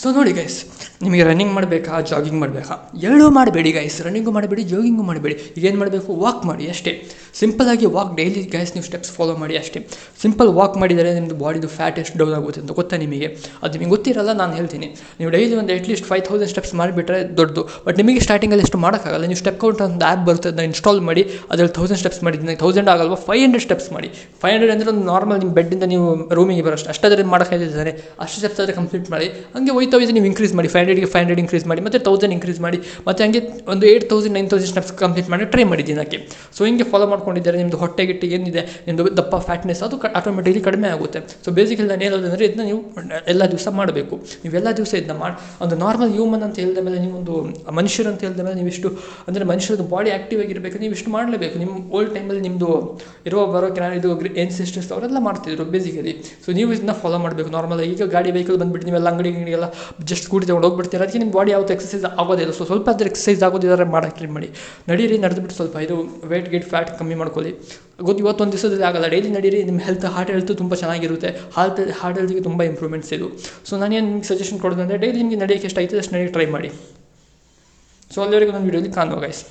So ನೋಡಿ guys, ನಿಮಗೆ running ಮಾಡಬೇಕಾ ಜಾಗಿಂಗ್ ಮಾಡಬೇಕಾ, ಎರಡೂ ಮಾಡಬೇಡಿ ಗೈಸ್. ರನ್ನಿಂಗು ಮಾಡಬೇಡಿ, ಜಾಗಿಂಗು ಮಾಡಬೇಡಿ. ಈಗೇನು ಮಾಡಬೇಕು, ವಾಕ್ ಮಾಡಿ ಅಷ್ಟೇ. ಸಿಂಪಲ್ಲಾಗಿ ವಾಕ್ ಡೈಲಿ ಗೈಸ್, ನೀವು ಸ್ಟೆಪ್ಸ್ ಫಾಲೋ ಮಾಡಿ ಅಷ್ಟೇ. ಸಿಂಪಲ್ ವಾಕ್ ಮಾಡಿದರೆ ನಿಮ್ಮದು ಬಾಡಿದು ಫ್ಯಾಟ್ ಎಷ್ಟು ಡೌನ್ ಆಗುತ್ತೆ ಅಂತ ಗೊತ್ತಾ ನಿಮಗೆ? ಅದು ನಿಮಗೆ ಗೊತ್ತಿರಲ್ಲ, ನಾನು ಹೇಳ್ತೀನಿ. ನೀವು ಡೈಲಿ ಒಂದು ಅಟ್ಲೀಸ್ಟ್ 5000 ಸ್ಟೆಪ್ಸ್ ಮಾಡಿಬಿಟ್ರೆ ದೊಡ್ಡದು. ಬಟ್ ನಿಮಗೆ ಸ್ಟಾರ್ಟಿಂಗಲ್ಲಿ ಎಷ್ಟು ಮಾಡೋಕ್ಕಾಗಲ್ಲ. ನೀವು ಸ್ಟೆಪ್ ಕೌಂಟ್ ಅಂತ ಆ್ಯಪ್ ಬರುತ್ತೆ, ಅದನ್ನ ಇನ್ಸ್ಟಾಲ್ ಮಾಡಿ. ಅದರಲ್ಲಿ 1000 ಸ್ಟೆಪ್ಸ್ ಮಾಡಿದ್ದೀನಿ, 1000 ಆಗಲ್ವಾ, 500 ಸ್ಟೆಪ್ಸ್ ಮಾಡಿ. 500 ಅಂದರೆ ಒಂದು ನಾರ್ಮಲ್ ನಿಮ್ಮ ಬೆಡ್ಡಿಂದ ನೀವು ರೂಮಿಗೆ ಬರೋಷ್ಟು ಅಷ್ಟಾದರೆ ಮಾಡೋಕ್ಕಾಗಿದ್ದಾರೆ. ಅಷ್ಟು ಸ್ಟೆಪ್ಸ್ ಆದರೆ ಕಂಪ್ಲೀಟ್ ಮಾಡಿ. ಹಂಗೆ ಹೋಯ್ತಾ ನೀವು ಇನ್ಕ್ರೀಸ್ ಮಾಡಿ, 500ಗೆ 500 ಇನ್ಕ್ರೀಸ್ ಮಾಡಿ, ಮತ್ತು 1000 ಇನ್ಕ್ರೀಸ್ ಮಾಡಿ, ಮತ್ತು ಹಂಗೆ ಒಂದು 8000 9000 ಸ್ಟೆಪ್ಸ್ ಕಂಪ್ಲೀಟ್ ಮಾಡಿ ಟ್ರೈ ಮಾಡಿ ದಿನಕ್ಕೆ. ಸೊ ಹಿಂಗೆ ಫಾಲೋ ಮಾಡ್ಕೊಂಡಿದ್ದಾರೆ, ನಿಮ್ಮದು ಹೊಟ್ಟೆ ಗಿಟ್ಟೆ ಏನಿದೆ, ನಿಮ್ಮದು ದಪ್ಪ ಫ್ಯಾಟ್ನೆಸ್ ಅದು ಆಟೋಮೆಟಿಕಲಿ ಕಡಿಮೆ ಆಗುತ್ತೆ. ಸೊ ಬೇಸಿಕಲಿ ನಾನು ಹೇಳೋದಂದರೆ ಇದನ್ನ ನೀವು ಎಲ್ಲ ದಿವಸ ಮಾಡಬೇಕು. ನೀವೆಲ್ಲ ದಿವಸ ಇದನ್ನ ಮಾಡಿ, ಒಂದು ನಾರ್ಮಲ್ ಹ್ಯೂಮನ್ ಅಂತ ಹೇಳಿದ ಮೇಲೆ, ನೀವೊಂದು ಮನುಷ್ಯರು ಅಂತ ಹೇಳಿದ ಮೇಲೆ ನೀವಿಷ್ಟು ಅಂದರೆ ಮನುಷ್ಯರದ್ದು ಬಾಡಿ ಆ್ಯಕ್ಟಿವ್ ಆಗಿರಬೇಕು, ನೀವು ಇಷ್ಟು ಮಾಡಲೇಬೇಕು. ನಿಮ್ಮ ಓಲ್ಡ್ ಟೈಮಲ್ಲಿ ನಿಮ್ಮದು ಬರೋಕೆ ನಾನು ಇದು ಏನ್ಸಿಸ್ಟರ್ಸ್ ಅವರೆಲ್ಲ ಮಾಡ್ತಿದ್ರು ಬೇಸಿಕಲಿ. ಸೊ ನೀವು ಇದನ್ನ ಫಾಲೋ ಮಾಡಬೇಕು ನಾರ್ಮಲ್. ಈಗ ಗಾಡಿ ವೆಹಿಕಲ್ ಬಂದುಬಿಟ್ಟು ನೀವೆಲ್ಲ ಅಂಗಡಿಗೆಲ್ಲ ಜಸ್ಟ್ ಸ್ಕೂಟಿ ತೊಗೊಂಡು ಹೋಗ್ಬಿಡ್ತೀರ, ಅದಕ್ಕೆ ನಿಮ್ಮ ಬಾಡಿ ಯಾವತ್ತು ಎಕ್ಸಸೈಸ್ ಆಗೋದಿಲ್ಲ. ಸೊ ಸ್ವಲ್ಪ ಅದ್ರ ಎಕ್ಸಸೈಸ್ ಆಗೋದಿದ್ದಾರೆ ಮಾಡೋಕ್ಕೆ ಟ್ರೈ ಮಾಡಿ. ನಡೀರಿ, ನಡೆದುಬಿಟ್ಟು ಸ್ವಲ್ಪ ಇದು ವೇಟ್ ಗೇಟ್ ಫ್ಯಾಟ್ ಕಮ್ಮಿ ಮಾಡ್ಕೊಳ್ಳಿ. ಇವತ್ತೊಂದು ದಿವಸದಲ್ಲಿ ಆಗಲ್ಲ, ಡೈಲಿ ನಡೀರಿ. ನಿಮ್ಮ ಹಾರ್ಟ್ ಹೆಲ್ತ್ ತುಂಬ ಚೆನ್ನಾಗಿರುತ್ತೆ. ಹಾರ್ಟ್ ಹೆಲ್ತ್ಗೆ ತುಂಬ ಇಂಪ್ರೂವ್ಮೆಂಟ್ಸ್ ಇದು. ಸೊ ನಾನೇನು ನಿಮ್ಗೆ ಸಜೆಷನ್ ಕೊಡೋದಂದರೆ ಡೈಲಿ ನಿಮಗೆ ನಡೆಯೋಕ್ಕೆ ಎಷ್ಟು ಆಯ್ತದೆ ಅಷ್ಟು ನಡೆಯೋಕ್ಕೆ ಟ್ರೈ ಮಾಡಿ. ಸೊ ಅಲ್ಲಿವರೆಗೂ ನನ್ನ ವೀಡಿಯೋಲಿ ಕಾಣುವ ಗೈಸ್.